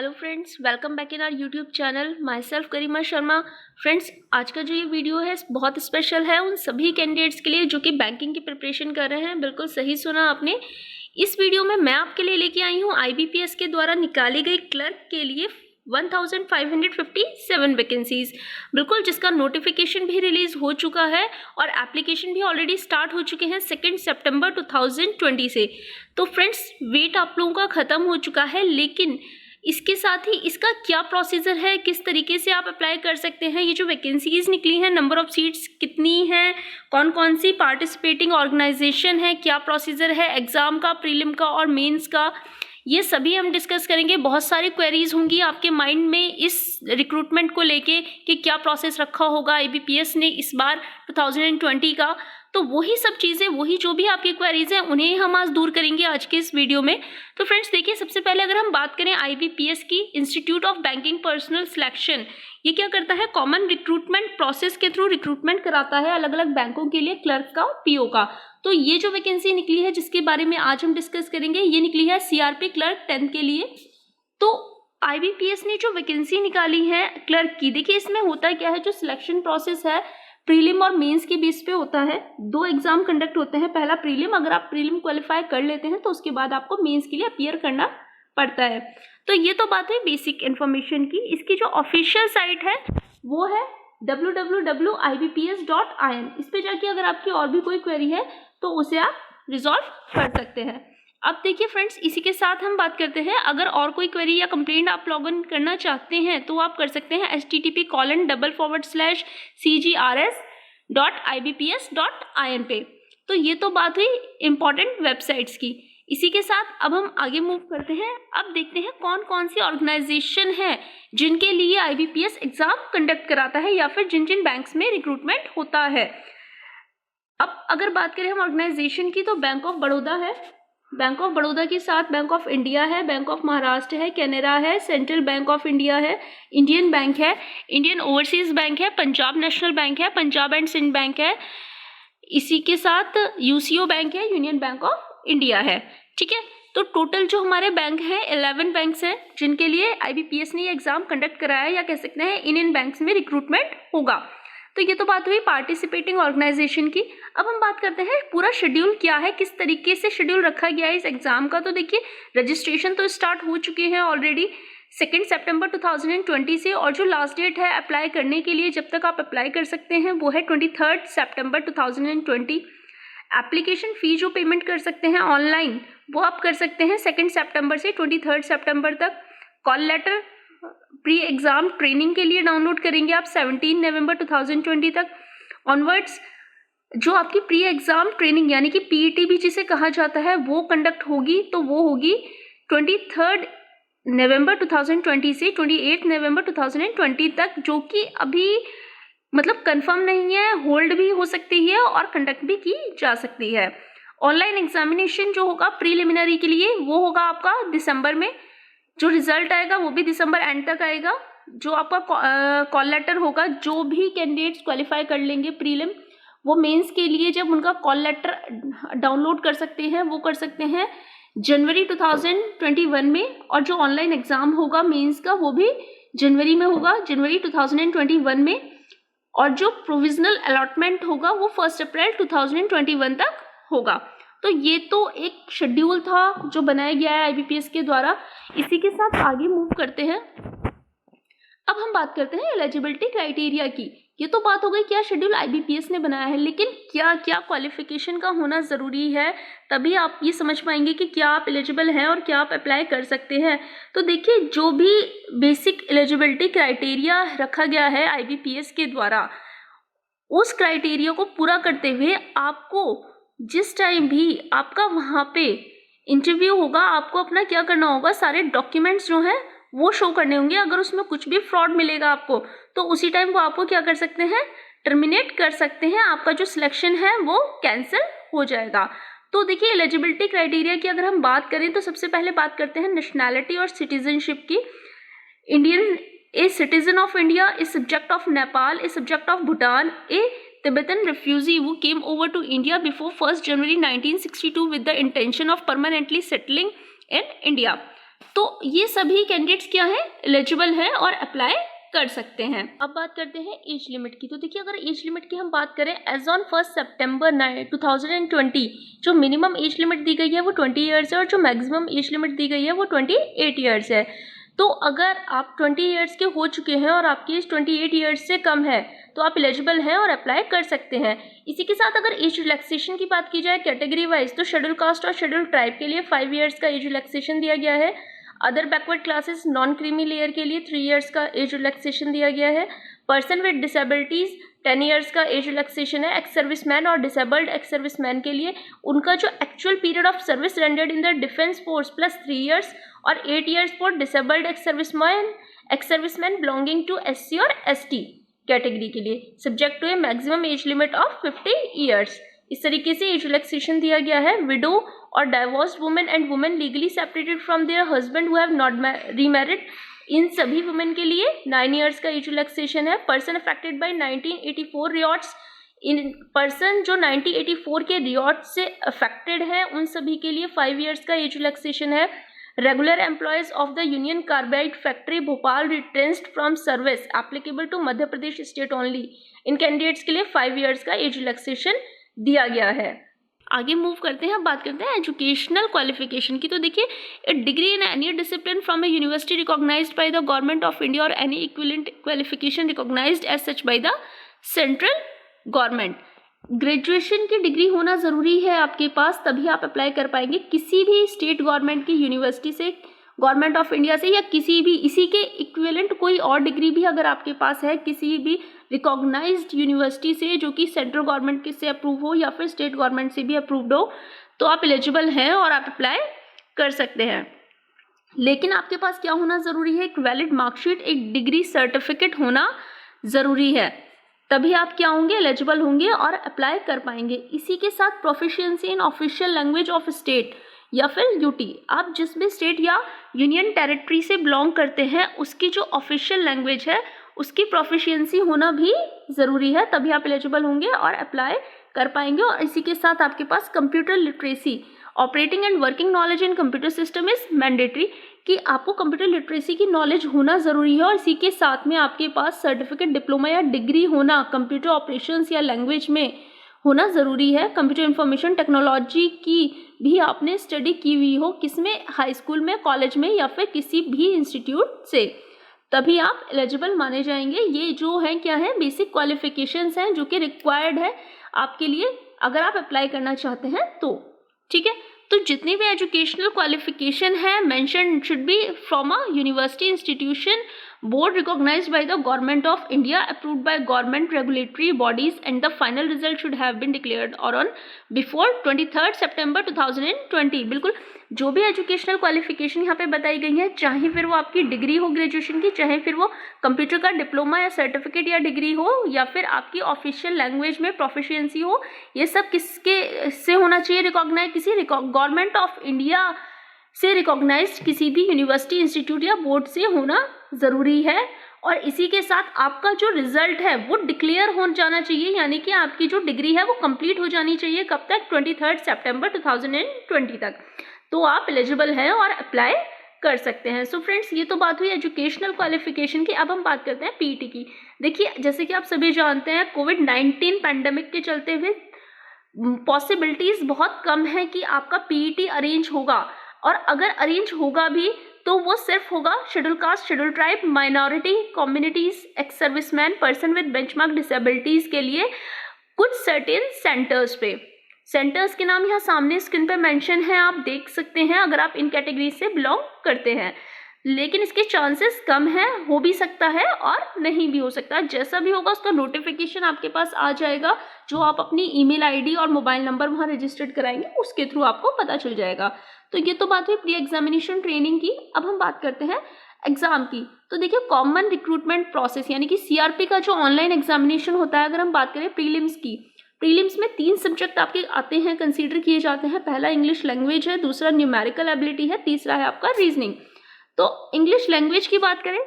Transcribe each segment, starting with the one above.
Hello friends, welcome back in our YouTube channel. Myself Garima Sharma. Friends, आज का जो ये वीडियो है बहुत स्पेशल है उन सभी कैंडिडेट्स के लिए जो कि बैंकिंग की प्रिपरेशन कर रहे हैं। बिल्कुल सही सुना आपने। इस वीडियो में मैं आपके लिए लेके आई हूँ IBPS के द्वारा निकाली गई क्लर्क के लिए 1557 वैकेंसीज, बिल्कुल, जिसका नोटिफिकेशन भी रिलीज हो चुका है और एप्लीकेशन भी ऑलरेडी स्टार्ट हो चुके हैं 2 सितंबर 2020 से। तो फ्रेंड्स, वेट आप लोगों का ख़त्म हो चुका है, लेकिन इसके साथ ही इसका क्या प्रोसीजर है, किस तरीके से आप अप्लाई कर सकते हैं, ये जो वैकेंसीज निकली हैं, नंबर ऑफ सीट्स कितनी हैं, कौन कौन सी पार्टिसिपेटिंग ऑर्गेनाइजेशन है, क्या प्रोसीजर है एग्ज़ाम का, प्रीलिम का और मेंस का, ये सभी हम डिस्कस करेंगे। बहुत सारी क्वेरीज होंगी आपके माइंड में इस रिक्रूटमेंट को लेके कि क्या प्रोसेस रखा होगा IBPS ने इस बार 2020 का। तो वही सब चीज़ें, वही जो भी आपकी क्वेरीज हैं, उन्हें हम आज दूर करेंगे आज के इस वीडियो में। तो फ्रेंड्स देखिए, सबसे पहले अगर हम बात करें IBPS की, institute of banking personal selection, ये क्या करता है, कॉमन रिक्रूटमेंट प्रोसेस के थ्रू रिक्रूटमेंट कराता है अलग अलग बैंकों के लिए क्लर्क का, PO का। तो ये जो वैकेंसी निकली है जिसके बारे में आज हम डिस्कस करेंगे, ये निकली है CRP क्लर्क 10th के लिए। तो IBPS ने जो वैकेंसी निकाली है क्लर्क की, देखिए इसमें होता क्या है, जो सिलेक्शन प्रोसेस है प्रीलिम और मेंस के बेस पे होता है। 2 एग्जाम कंडक्ट होते हैं, पहला प्रीलिम, अगर आप प्रीलिम क्वालिफाई कर लेते हैं तो उसके बाद आपको मेंस के लिए अपीयर करना पड़ता है। तो ये तो बात है बेसिक इन्फॉर्मेशन की। इसकी जो ऑफिशियल साइट है वो है www.ibps.in। इस पे जाके अगर आपकी और भी कोई क्वेरी है तो उसे आप रिजॉल्व कर सकते हैं। अब देखिए फ्रेंड्स, इसी के साथ हम बात करते हैं, अगर और कोई क्वेरी या कंप्लेंट आप लॉग इन करना चाहते हैं तो आप कर सकते हैं http://cgrs.ibps.in पे। तो ये तो बात हुई इंपॉर्टेंट वेबसाइट्स की। इसी के साथ अब हम आगे मूव करते हैं। अब देखते हैं कौन कौन सी ऑर्गेनाइजेशन है जिनके लिए IBPS एग्जाम कंडक्ट कराता है या फिर जिन जिन बैंक्स में रिक्रूटमेंट होता है। अब अगर बात करें हम ऑर्गेनाइजेशन की, तो बैंक ऑफ बड़ौदा है, बैंक ऑफ बड़ौदा के साथ बैंक ऑफ इंडिया है, बैंक ऑफ महाराष्ट्र है, कैनरा है, सेंट्रल बैंक ऑफ इंडिया है, इंडियन बैंक है, इंडियन ओवरसीज बैंक है, पंजाब नेशनल बैंक है, पंजाब एंड सिंध बैंक है, इसी के साथ UCO बैंक है, यूनियन बैंक ऑफ इंडिया है। ठीक है, तो टोटल जो हमारे बैंक हैं 11 बैंक्स हैं जिनके लिए IBPS ने ये एग्जाम कंडक्ट कराया, या कह सकते हैं इन बैंक्स में रिक्रूटमेंट होगा। तो ये तो बात हुई पार्टिसिपेटिंग ऑर्गेनाइजेशन की। अब हम बात करते हैं पूरा शेड्यूल क्या है, किस तरीके से शेड्यूल रखा गया है इस एग्जाम का। तो देखिए, रजिस्ट्रेशन तो स्टार्ट हो चुके हैं ऑलरेडी 2 सितंबर 2020 से, और जो लास्ट डेट है अप्लाई करने के लिए, जब तक आप अप्लाई कर सकते हैं, वो है 23 सितंबर 2020। एप्लीकेशन फ़ी जो पेमेंट कर सकते हैं ऑनलाइन, वो आप कर सकते हैं 2 सितंबर से 23 सितंबर तक। Call letter pre exam training के लिए डाउनलोड करेंगे आप 17 नवंबर 2020 तक ऑनवर्ड्स। जो आपकी प्री एग्ज़ाम ट्रेनिंग यानी कि PET भी जिसे कहा जाता है, वो कंडक्ट होगी, तो वो होगी 23 नवंबर 2020 से 28 नवंबर 2020 तक, जो कि अभी मतलब कंफर्म नहीं है, होल्ड भी हो सकती है और कंडक्ट भी की जा सकती है। ऑनलाइन एग्जामिनेशन जो होगा प्रीलिमिनरी के लिए, वो होगा आपका दिसंबर में, जो रिजल्ट आएगा वो भी दिसंबर एंड तक आएगा। जो आपका कॉल लेटर होगा, जो भी कैंडिडेट्स क्वालिफाई कर लेंगे प्रीलिम, वो मेंस के लिए जब उनका कॉल लेटर डाउनलोड कर सकते हैं, वो कर सकते हैं जनवरी 2021 में, और जो ऑनलाइन एग्ज़ाम होगा मेंस का, वो भी जनवरी में होगा, जनवरी 2021 में, और जो प्रोविजनल अलॉटमेंट होगा वो 1 अप्रैल 2021 तक होगा। तो ये तो एक शेड्यूल था जो बनाया गया है IBPS के द्वारा। इसी के साथ आगे मूव करते हैं। अब हम बात करते हैं एलिजिबिलिटी क्राइटेरिया की। ये तो बात हो गई क्या शेड्यूल IBPS ने बनाया है, लेकिन क्या क्या क्वालिफिकेशन का होना ज़रूरी है, तभी आप ये समझ पाएंगे कि क्या आप एलिजिबल हैं और क्या आप अप्लाई कर सकते हैं। तो देखिए, जो भी बेसिक एलिजिबिलिटी क्राइटेरिया रखा गया है IBPS के द्वारा, उस क्राइटेरिया को पूरा करते हुए आपको जिस टाइम भी आपका वहाँ पे इंटरव्यू होगा, आपको अपना क्या करना होगा, सारे डॉक्यूमेंट्स जो हैं वो शो करने होंगे। अगर उसमें कुछ भी फ्रॉड मिलेगा आपको, तो उसी टाइम वो आपको क्या कर सकते हैं, टर्मिनेट कर सकते हैं, आपका जो सिलेक्शन है वो कैंसिल हो जाएगा। तो देखिए, एलिजिबिलिटी क्राइटेरिया की अगर हम बात करें तो सबसे पहले बात करते हैं नेशनैलिटी और सिटीजनशिप की। Indian, a citizen of India, a subject of Nepal, a subject of Bhutan, A Tibetan refugee who came over to India before 1st January 1962 with the intention of permanently settling in India। तो ये सभी candidates क्या है, eligible है और apply कर सकते हैं। अब बात करते हैं एज लिमिट की। तो देखिए अगर एज लिमिट की हम बात करें एज ऑन 1 सितंबर 2020 जो मिनिमम एज लिमिट दी गई है वो 20 ईयर्स है और जो मैक्सिमम एज लिमिट दी गई है वो 28 ईयर्स है। तो अगर आप 20 ईयर्स के हो चुके हैं और आपकी एज 28 ईयर्स से कम है तो आप एलिजिबल हैं और अप्लाई कर सकते हैं। इसी के साथ अगर एज रिलैक्सेशन की बात की जाए कैटेगरी वाइज तो शेड्यूल कास्ट और शेड्यूल ट्राइब के लिए 5 ईयर्स का एज रिलैक्सेशन दिया गया है। Other backward classes non creamy layer के लिए 3 ईयर्स का एज रिलैक्सेशन दिया गया है। पर्सन विद डिसेबिलिटीज 10 ईयर्स का एज रिलैक्सेशन है। एक्स सर्विसमैन और डिसेबल्ड एक्स सर्विसमैन के लिए उनका जो actual period of service rendered in the defence force plus 3 years और 8 years for disabled ex serviceman belonging to SC और ST कैटेगरी के लिए subject to a maximum age limit of 50 years. इस तरीके से एज रिलैक्सेशन दिया गया है। विडो और divorced women and women legally separated from their husband who have not remarried in सभी वुमेन के लिए 9 ईयर्स का एज रिलैक्सेशन है। Person affected by 1984 riots in person जो 1984 के रियॉट से अफेक्टेड है उन सभी के लिए 5 ईयर्स का एज रिलैक्सेशन है। Regular employees of the Union Carbide factory Bhopal retrenched from service applicable to Madhya Pradesh state only in candidates के लिए 5 ईयर्स का एज रिलैक्सेशन दिया गया है। आगे मूव करते हैं, बात करते हैं एजुकेशनल क्वालिफिकेशन की। तो देखिए a degree in any discipline from a university recognised by the government of India और any equivalent qualification recognised as such by the central government. Graduation की डिग्री होना ज़रूरी है आपके पास, तभी आप अप्लाई कर पाएंगे किसी भी स्टेट गवर्नमेंट की यूनिवर्सिटी से, गवर्नमेंट ऑफ इंडिया से या किसी भी इसी के इक्विवेलेंट कोई और डिग्री भी अगर आपके पास है किसी भी रिकॉग्नाइज्ड यूनिवर्सिटी से जो कि सेंट्रल गवर्नमेंट से अप्रूव हो या फिर स्टेट गवर्नमेंट से भी अप्रूव्ड हो तो आप एलिजिबल हैं और आप अप्लाई कर सकते हैं। लेकिन आपके पास क्या होना ज़रूरी है, एक वैलिड मार्कशीट, एक डिग्री सर्टिफिकेट होना ज़रूरी है, तभी आप क्या होंगे, एलिजिबल होंगे और अप्लाई कर पाएंगे। इसी के साथ proficiency in official language of state या फिर यूटी, आप जिस भी स्टेट या यूनियन टेरिटरी से बिलोंग करते हैं उसकी जो ऑफिशियल लैंग्वेज है उसकी प्रोफिशिएंसी होना भी ज़रूरी है, तभी आप एलिजिबल होंगे और अप्लाई कर पाएंगे। और इसी के साथ आपके पास computer literacy, operating and working knowledge in computer system is mandatory, कि आपको कंप्यूटर लिटरेसी की नॉलेज होना ज़रूरी है और इसी के साथ में आपके पास सर्टिफिकेट, डिप्लोमा या डिग्री होना कंप्यूटर ऑपरेशंस या लैंग्वेज में होना ज़रूरी है। कंप्यूटर इंफॉर्मेशन टेक्नोलॉजी की भी आपने स्टडी की हुई हो, किसमें, हाई स्कूल में, कॉलेज में या फिर किसी भी इंस्टीट्यूट से, तभी आप एलिजिबल माने जाएंगे। ये जो है क्या है, बेसिक क्वालिफिकेशंस हैं जो कि रिक्वायर्ड है आपके लिए अगर आप अप्लाई करना चाहते हैं तो, ठीक है। तो जितनी भी एजुकेशनल क्वालिफिकेशन है mention should be from a university institution board recognized by the government of India, approved by government regulatory bodies and the final result should have been declared और ऑन बिफोर 23 सितंबर 2020। बिल्कुल जो भी educational qualification यहाँ पे बताई गई है, चाहे फिर वो आपकी डिग्री हो ग्रेजुएशन की, चाहे फिर वो कंप्यूटर का डिप्लोमा या सर्टिफिकेट या डिग्री हो या फिर आपकी ऑफिशियल लैंग्वेज में प्रोफिशिएंसी हो, ये सब किसके से होना चाहिए रिकॉग्नाइज, किसी गवर्नमेंट ऑफ इंडिया से रिकॉग्नाइज्ड किसी भी यूनिवर्सिटी, इंस्टीट्यूट या बोर्ड से होना ज़रूरी है। और इसी के साथ आपका जो रिजल्ट है वो डिक्लेयर हो जाना चाहिए, यानी कि आपकी जो डिग्री है वो कंप्लीट हो जानी चाहिए कब तक, 23 सितंबर 2020 तक, तो आप एलिजिबल हैं और अप्लाई कर सकते हैं। सो फ्रेंड्स ये तो बात हुई एजुकेशनल क्वालिफिकेशन की। अब हम बात करते हैं पीईटी की। देखिए जैसे कि आप सभी जानते हैं कोविड-19 पैंडेमिक के चलते हुए पॉसिबिलिटीज़ बहुत कम है कि आपका पीईटी अरेंज होगा, और अगर अरेंज होगा भी तो वो सिर्फ होगा schedule caste, schedule tribe, minority communities, ex serviceman, person with benchmark disabilities के लिए कुछ सर्टेन सेंटर्स पे। सेंटर्स के नाम यहाँ सामने स्क्रीन पे मेंशन है, आप देख सकते हैं अगर आप इन कैटेगरी से बिलोंग करते हैं, लेकिन इसके चांसेस कम हैं, हो भी सकता है और नहीं भी हो सकता। जैसा भी होगा उसका नोटिफिकेशन आपके पास आ जाएगा, जो आप अपनी ईमेल आईडी और मोबाइल नंबर वहाँ रजिस्टर्ड कराएंगे उसके थ्रू आपको पता चल जाएगा। तो ये तो बात हुई प्री एग्जामिनेशन ट्रेनिंग की। अब हम बात करते हैं एग्ज़ाम की। तो देखिए कॉमन रिक्रूटमेंट प्रोसेस यानी कि सीआरपी का जो ऑनलाइन एग्जामिनेशन होता है, अगर हम बात करें प्रीलिम्स की, प्रीलिम्स में 3 सब्जेक्ट आपके आते हैं, कंसीडर किए जाते हैं। पहला इंग्लिश लैंग्वेज है, दूसरा न्यूमेरिकल एबिलिटी है, तीसरा है आपका रीजनिंग। तो इंग्लिश लैंग्वेज की बात करें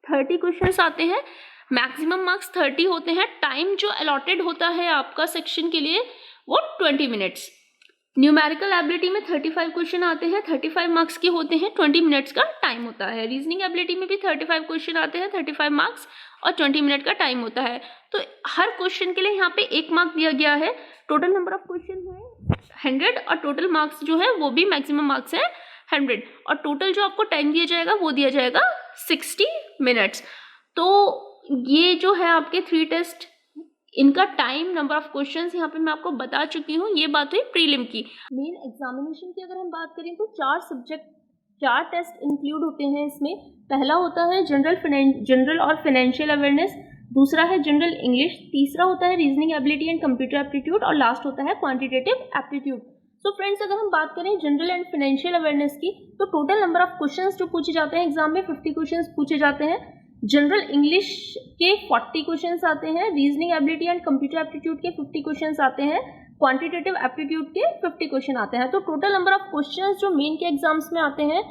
30 क्वेश्चंस आते हैं, मैक्सिमम मार्क्स 30 होते हैं। टाइम जो अलॉटेड होता है आपका सेक्शन के लिए वो 20 मिनट्स। न्यूमेरिकल एबिलिटी में 35 क्वेश्चन आते हैं, 35 मार्क्स के होते हैं, 20 मिनट्स का टाइम होता है। रीजनिंग एबिलिटी में भी 35 क्वेश्चन आते हैं, 35 मार्क्स और 20 मिनट का टाइम होता है। तो हर क्वेश्चन के लिए यहाँ पे 1 मार्क दिया गया है। टोटल नंबर ऑफ क्वेश्चन है 100 और टोटल मार्क्स जो है वो भी मैक्सिमम मार्क्स है 100 और टोटल जो आपको टाइम दिया जाएगा वो दिया जाएगा 60 मिनट्स। तो ये जो है आपके 3 टेस्ट, इनका टाइम, नंबर ऑफ क्वेश्चंस यहाँ पे मैं आपको बता चुकी हूँ। ये बात हुई प्रीलिम की। मेन एग्जामिनेशन की अगर हम बात करें तो 4 टेस्ट इंक्लूड होते हैं इसमें। पहला होता है जनरल और फाइनेंशियल अवेयरनेस, दूसरा है जनरल इंग्लिश, तीसरा होता है reasoning ability and computer aptitude और लास्ट होता है क्वांटिटेटिव एप्टीट्यूड। सो फ्रेंड्स, अगर हम बात करें जनरल एंड फाइनेंशियल अवेयरनेस की तो टोटल नंबर ऑफ क्वेश्चंस जो पूछे जाते हैं एग्जाम में 50 क्वेश्चंस पूछे जाते हैं। जनरल इंग्लिश के 40 क्वेश्चंस आते हैं, reasoning ability and computer aptitude के 50 क्वेश्चंस आते हैं, क्वांटिटेटिव एप्टीट्यूड के 50 क्वेश्चन आते हैं। तो टोटल नंबर ऑफ क्वेश्चंस जो मेन के एग्जाम्स में आते हैं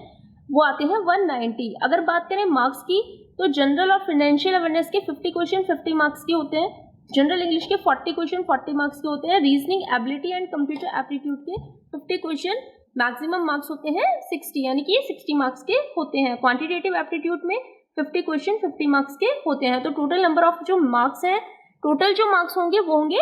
वो आते हैं 190। अगर बात करें मार्क्स की तो जनरल और फाइनेंशियल अवेयरनेस के 50 क्वेश्चन 50 मार्क्स के होते हैं, जनरल इंग्लिश के 40 क्वेश्चन 40 मार्क्स के होते हैं, reasoning ability and computer aptitude के 50 क्वेश्चन मैक्सिमम मार्क्स होते हैं 60, यानी कि 60 मार्क्स के होते हैं। क्वांटिटेटिव एप्टीट्यूड में 50 क्वेश्चन 50 मार्क्स के होते हैं। तो टोटल नंबर ऑफ जो मार्क्स हैं, टोटल जो मार्क्स होंगे वो होंगे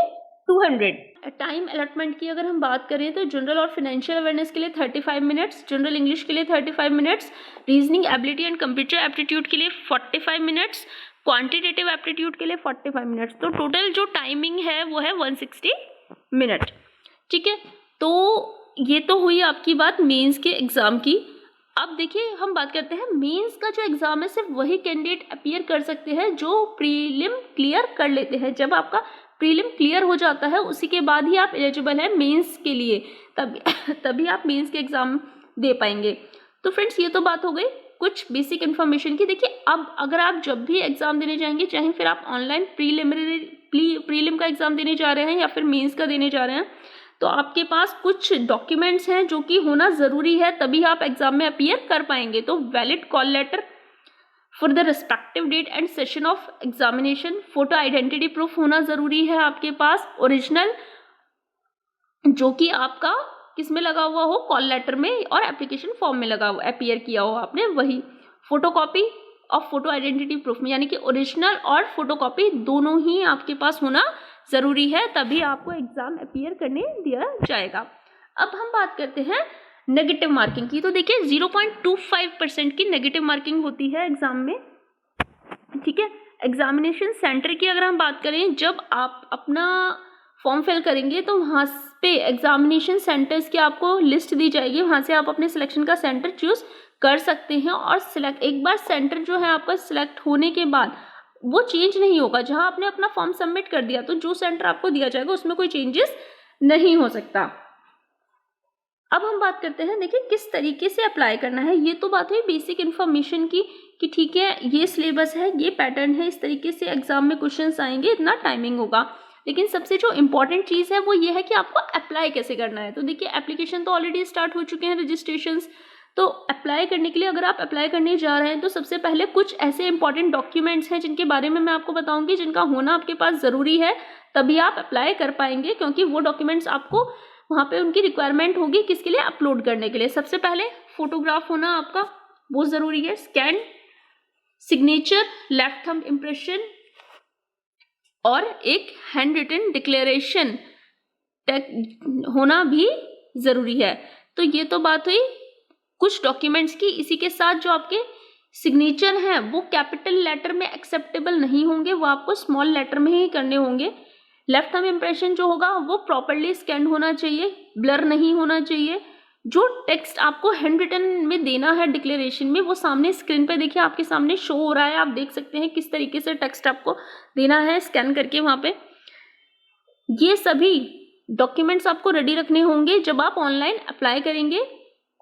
200। टाइम अलॉटमेंट की अगर हम बात करें तो जनरल और फाइनेंशियल अवेयरनेस के लिए 35 मिनट्स, जनरल इंग्लिश के लिए 35 minutes, reasoning ability and computer aptitude के लिए 45 मिनट्स, क्वांटिटेटिव एप्टीट्यूड के लिए 45 मिनट्स। तो टोटल जो टाइमिंग है वो है 160 मिनट। ठीक है, तो ये तो हुई आपकी बात मेंस के एग्जाम की। अब देखिए हम बात करते हैं मेंस का जो एग्जाम है सिर्फ वही कैंडिडेट अपीयर कर सकते हैं जो प्रीलिम क्लियर कर लेते हैं। जब आपका प्रीलिम क्लियर हो जाता है उसी के बाद ही आप एलिजिबल हैं मेंस के लिए, तभी आप मेंस के एग्जाम दे पाएंगे। तो फ्रेंड्स, ये तो बात हो गई कुछ बेसिक इन्फॉर्मेशन की। देखिए, अब अगर आप जब भी एग्जाम देने जाएंगे, चाहे फिर आप ऑनलाइन प्रीलिम का एग्जाम देने जा रहे हैं या फिर मेंस का देने जा रहे हैं, तो आपके पास कुछ डॉक्यूमेंट्स हैं जो कि होना ज़रूरी है, तभी आप एग्जाम में अपीयर कर पाएंगे। तो valid call letter for the respective date and session of examination, photo identity proof होना ज़रूरी है आपके पास, ओरिजिनल जो कि आपका किस में लगा हुआ हो, कॉल लेटर में और एप्लीकेशन फॉर्म में लगा हुआ, अपीयर किया हो आपने, वही फोटोकॉपी और फोटो आइडेंटिटी प्रूफ में, यानी कि ओरिजिनल और फोटोकॉपी दोनों ही आपके पास होना ज़रूरी है, तभी आपको एग्ज़ाम अपीयर करने दिया जाएगा। अब हम बात करते हैं नेगेटिव मार्किंग की। तो देखिए 0.25% की नेगेटिव मार्किंग होती है एग्ज़ाम में। ठीक है, एग्जामिनेशन सेंटर की अगर हम बात करें, जब आप अपना फॉर्म फिल करेंगे तो वहाँ पे एग्जामिनेशन सेंटर्स की आपको लिस्ट दी जाएगी, वहाँ से आप अपने सिलेक्शन का सेंटर चूज़ कर सकते हैं। और एक बार सेंटर जो है आपका सिलेक्ट होने के बाद वो चेंज नहीं होगा। जहाँ आपने अपना फॉर्म सबमिट कर दिया तो जो सेंटर आपको दिया जाएगा उसमें कोई चेंजेस नहीं हो सकता। अब हम बात करते हैं, देखिए किस तरीके से अप्लाई करना है। ये तो बात हुई बेसिक इन्फॉर्मेशन की कि ठीक है ये सिलेबस है, ये पैटर्न है, इस तरीके से एग्जाम में क्वेश्चंस आएंगे, इतना टाइमिंग होगा। लेकिन सबसे जो इम्पॉर्टेंट चीज़ है वो ये है कि आपको अप्लाई कैसे करना है। तो देखिए एप्लीकेशन तो ऑलरेडी स्टार्ट हो चुके हैं, रजिस्ट्रेशंस। तो अप्लाई करने के लिए अगर आप अप्लाई करने जा रहे हैं तो सबसे पहले कुछ ऐसे इंपॉर्टेंट डॉक्यूमेंट्स हैं जिनके बारे में मैं आपको बताऊंगी, जिनका होना आपके पास ज़रूरी है, तभी आप अप्लाई कर पाएंगे, क्योंकि वो डॉक्यूमेंट्स आपको वहाँ पे उनकी रिक्वायरमेंट होगी किसके लिए, अपलोड करने के लिए। सबसे पहले फोटोग्राफ होना आपका बहुत ज़रूरी है, scan, signature, left thumb impression और एक हैंड रिटन डिक्लेरेशन होना भी ज़रूरी है। तो ये तो बात हुई कुछ डॉक्यूमेंट्स की। इसी के साथ जो आपके सिग्नेचर हैं वो कैपिटल लेटर में एक्सेप्टेबल नहीं होंगे, वो आपको स्मॉल लेटर में ही करने होंगे। लेफ्ट थंब इम्प्रेशन जो होगा वो प्रॉपरली स्कैन होना चाहिए, ब्लर नहीं होना चाहिए। जो टेक्स्ट आपको हैंड रिटन में देना है डिक्लेरेशन में, वो सामने स्क्रीन पे देखिए आपके सामने शो हो रहा है, आप देख सकते हैं किस तरीके से टेक्स्ट आपको देना है स्कैन करके वहाँ पे। ये सभी डॉक्यूमेंट्स आपको रेडी रखने होंगे जब आप ऑनलाइन अप्लाई करेंगे।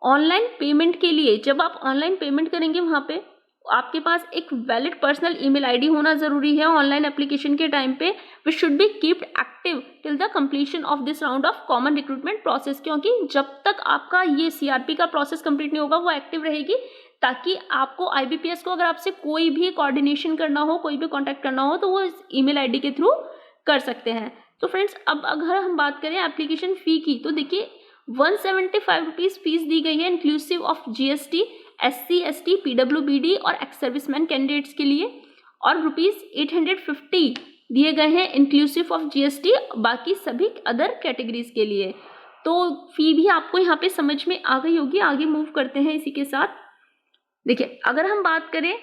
ऑनलाइन पेमेंट के लिए जब आप ऑनलाइन पेमेंट करेंगे वहाँ पे आपके पास एक वैलिड पर्सनल ईमेल आईडी होना ज़रूरी है ऑनलाइन एप्लीकेशन के टाइम पे, which should be keeped active till the completion of this round of common recruitment process, क्योंकि जब तक आपका ये सीआरपी का प्रोसेस कंप्लीट नहीं होगा वो एक्टिव रहेगी, ताकि आपको आईबीपीएस को अगर आपसे कोई भी कोऑर्डिनेशन करना हो, कोई भी कॉन्टैक्ट करना हो तो वो इस ईमेल आईडी के थ्रू कर सकते हैं। तो फ्रेंड्स, अब अगर हम बात करें एप्लीकेशन फ़ी की, तो देखिए ₹175 फीस दी गई है inclusive of GST SC ST PWBD और एक्स सर्विसमैन कैंडिडेट्स के लिए, और ₹850 दिए गए हैं इंक्लूसिव ऑफ GST बाकी सभी अदर कैटेगरीज के लिए। तो फी भी आपको यहाँ पे समझ में आ गई होगी। आगे मूव करते हैं इसी के साथ। देखिए, अगर हम बात करें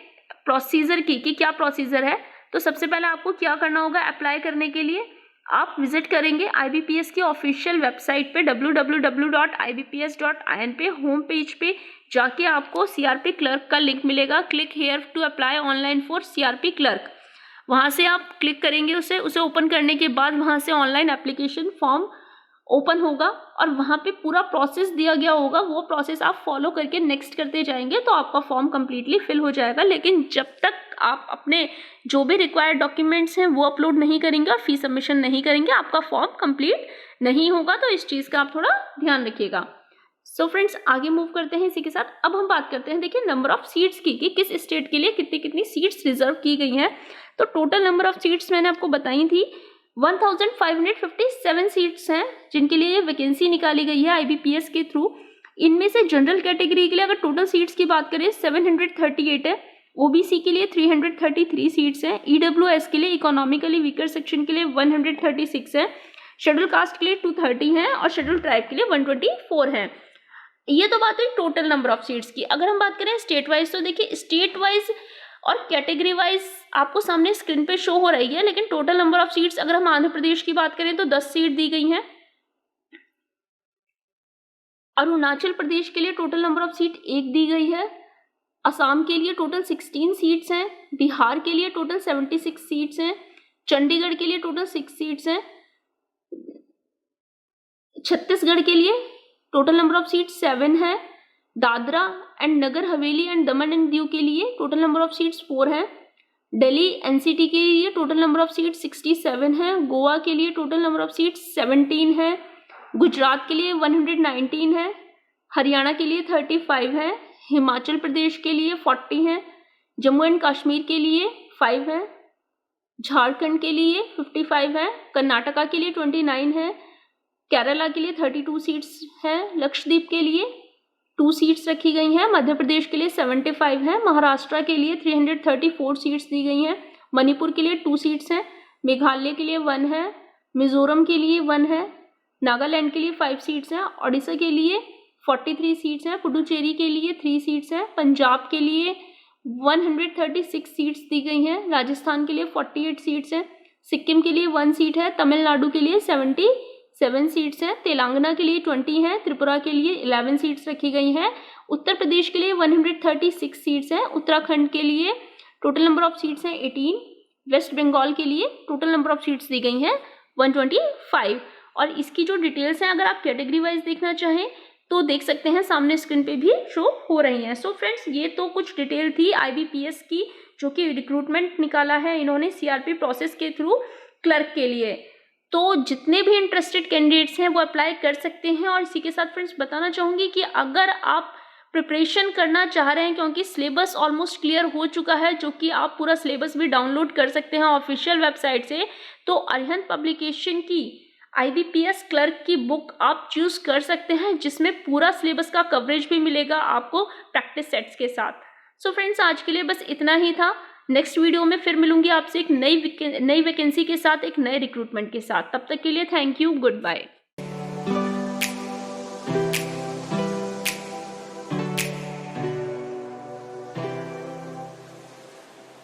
प्रोसीजर की कि क्या प्रोसीजर है, तो सबसे पहले आपको क्या करना होगा अप्लाई करने के लिए। आप विजिट करेंगे IBPS की ऑफिशियल वेबसाइट पे www.ibps.in पे होम पेज पे जाके आपको CRP क्लर्क का लिंक मिलेगा, click here to apply online for CRP clerk. वहाँ से आप क्लिक करेंगे उसे ओपन करने के बाद वहाँ से ऑनलाइन एप्लीकेशन फॉर्म ओपन होगा और वहाँ पे पूरा प्रोसेस दिया गया होगा। वो प्रोसेस आप फॉलो करके नेक्स्ट करते जाएंगे तो आपका फॉर्म कम्प्लीटली फिल हो जाएगा। लेकिन जब तक आप अपने जो भी रिक्वायर्ड डॉक्यूमेंट्स हैं वो अपलोड नहीं करेंगे और फी सबमिशन नहीं करेंगे, आपका फॉर्म कंप्लीट नहीं होगा। तो इस चीज़ का आप थोड़ा ध्यान रखिएगा। सो फ्रेंड्स, आगे मूव करते हैं इसी के साथ। अब हम बात करते हैं, देखिए, नंबर ऑफ सीट्स की कि किस स्टेट के लिए कितनी कितनी सीट्स रिजर्व की गई हैं। तो टोटल नंबर ऑफ सीट्स मैंने आपको बताई थी 1557 सीट्स हैं जिनके लिए ये वैकेंसी निकाली गई है IBPS के थ्रू। इनमें से जनरल कैटेगरी के लिए अगर टोटल सीट्स की बात करें 738 है, OBC के लिए 333 सीट्स हैं, EWS के लिए इकोनॉमिकली वीकर सेक्शन के लिए 136 है, शेड्यूल कास्ट के लिए 230 हैं और शेड्यूल ट्राइब के लिए 124 हैं। ये तो बात हुई टोटल नंबर ऑफ सीट्स की। अगर हम बात करें स्टेट वाइज, तो देखिए स्टेट वाइज और कैटेगरी वाइज आपको सामने स्क्रीन पे शो हो रही है, लेकिन टोटल नंबर ऑफ सीट्स अगर हम आंध्र प्रदेश की बात करें तो 10 सीट दी गई हैं। अरुणाचल प्रदेश के लिए टोटल नंबर ऑफ सीट 1 दी गई है। असम के लिए टोटल 16 सीट्स हैं। बिहार के लिए टोटल 76 सीट्स हैं। चंडीगढ़ के लिए टोटल 6 सीट्स हैं। छत्तीसगढ़ के लिए टोटल नंबर ऑफ सीट 7 है। Dadra and Nagar Haveli and Daman and Diu के लिए टोटल नंबर ऑफ सीट्स 4 है। दिल्ली NCT के लिए टोटल नंबर ऑफ सीट 67 है। गोवा के लिए टोटल नंबर ऑफ सीट 17 है। गुजरात के लिए 119 है। हरियाणा के लिए 35 है। हिमाचल प्रदेश के लिए 40 है। जम्मू एंड कश्मीर के लिए 5 है। झारखंड के लिए 55 है। कर्नाटका के लिए 29 है। केरला के लिए 32 सीट्स है। लक्षद्वीप के लिए 2 सीट्स रखी गई हैं। मध्य प्रदेश के लिए 75 है। महाराष्ट्र के लिए 334 सीट्स दी गई हैं। मणिपुर के लिए 2 सीट्स हैं। मेघालय के लिए 1 है। मिजोरम के लिए 1 है। नागालैंड के लिए 5 सीट्स हैं। ओडिशा के लिए 43 सीट्स हैं। पुडुचेरी के लिए 3 सीट्स हैं। पंजाब के लिए 136 सीट्स दी गई हैं। राजस्थान के लिए 48 सीट्स हैं। सिक्किम के लिए 1 सीट है। तमिलनाडु के लिए 77 सीट्स हैं। तेलंगाना के लिए 20 हैं। त्रिपुरा के लिए 11 सीट्स रखी गई हैं। उत्तर प्रदेश के लिए 136 सीट्स हैं। उत्तराखंड के लिए टोटल नंबर ऑफ सीट्स हैं 18। वेस्ट बंगाल के लिए टोटल नंबर ऑफ सीट्स दी गई हैं 125। और इसकी जो डिटेल्स हैं अगर आप कैटेगरी वाइज देखना चाहें तो देख सकते हैं, सामने स्क्रीन पे भी शो हो रही हैं। सो फ्रेंड्स, ये तो कुछ डिटेल थी IBPS की जो कि रिक्रूटमेंट निकाला है इन्होंने CRP प्रोसेस के थ्रू क्लर्क के लिए। तो जितने भी इंटरेस्टेड कैंडिडेट्स हैं वो अप्लाई कर सकते हैं। और इसी के साथ फ्रेंड्स बताना चाहूँगी कि अगर आप प्रिपरेशन करना चाह रहे हैं, क्योंकि सिलेबस ऑलमोस्ट क्लियर हो चुका है, जो कि आप पूरा सिलेबस भी डाउनलोड कर सकते हैं ऑफिशियल वेबसाइट से, तो अरिहंत पब्लिकेशन की IBPS क्लर्क की बुक आप चूज कर सकते हैं, जिसमें पूरा सिलेबस का कवरेज भी मिलेगा आपको प्रैक्टिस सेट्स के साथ। सो फ्रेंड्स, आज के लिए बस इतना ही था। नेक्स्ट वीडियो में फिर मिलूंगी आपसे एक नई वैकेंसी के साथ, एक नए रिक्रूटमेंट के साथ। तब तक के लिए थैंक यू, गुड बाय।